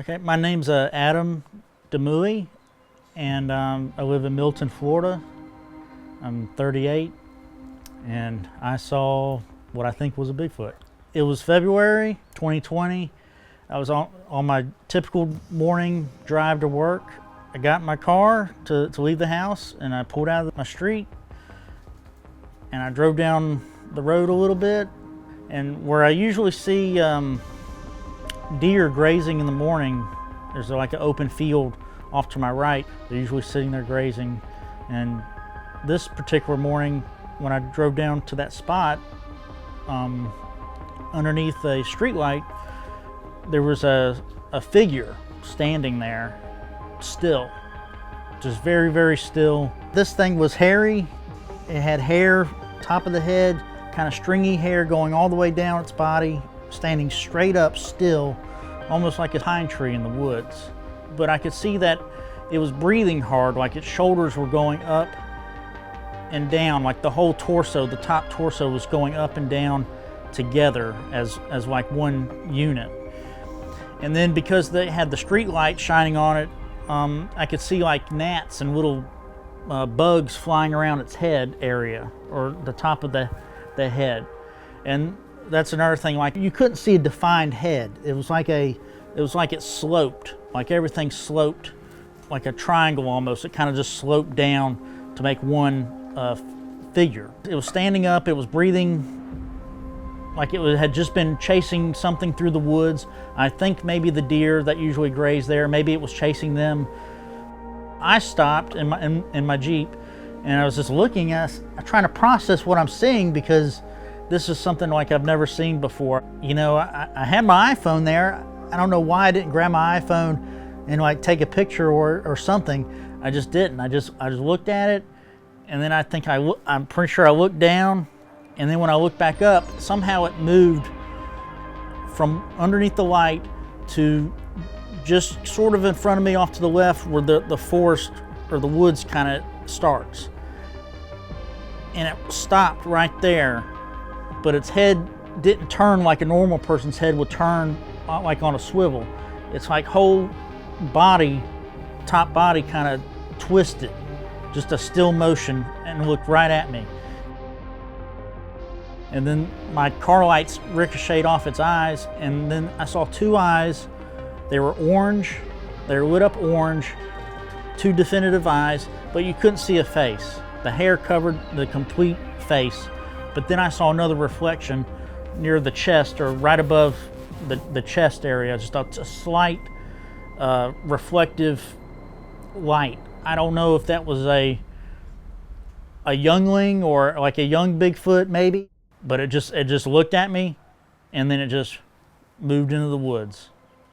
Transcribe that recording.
Okay, my name's Adam Demouy, and I live in Milton, Florida. I'm 38, and I saw what I think was a Bigfoot. It was February 2020. I was on my typical morning drive to work. I got in my car to leave the house, and I pulled out of my street, and I drove down the road a little bit, and where I usually see deer grazing in the morning, there's like an open field off to my right. They're usually sitting there grazing, and this particular morning when I drove down to that spot, underneath a streetlight, there was a figure standing there, still, just very, very still. This thing was hairy. It had hair, top of the head, kind of stringy hair going all the way down its body, standing straight up still, almost like a pine tree in the woods. But I could see that it was breathing hard, like its shoulders were going up and down, like the whole torso, the top torso was going up and down together as like one unit. And then because they had the street light shining on it, I could see like gnats and little bugs flying around its head area, or the top of the head. And that's another thing, like you couldn't see a defined head. It was like it sloped, like everything sloped, like a triangle almost. It kind of just sloped down to make one figure. It was standing up, it was breathing like it had just been chasing something through the woods. I think maybe the deer that usually graze there, maybe it was chasing them. I stopped in my Jeep, and I was just looking at, trying to process what I'm seeing, because this is something like I've never seen before. You know, I had my iPhone there. I don't know why I didn't grab my iPhone and like take a picture or something. I just didn't. I just looked at it, and then I'm pretty sure I looked down, and then when I looked back up, somehow it moved from underneath the light to just sort of in front of me off to the left, where the forest or the woods kind of starts. And it stopped right there, but its head didn't turn like a normal person's head would turn, like on a swivel. It's like whole body, top body kind of twisted, just a still motion, and looked right at me. And then my car lights ricocheted off its eyes, and then I saw two eyes. They were orange, they were lit up orange, two definitive eyes, but you couldn't see a face. The hair covered the complete face, but then I saw another reflection near the chest, or right above the chest area, just a slight reflective light. I don't know if that was a youngling or like a young Bigfoot maybe, but it just looked at me, and then it just moved into the woods.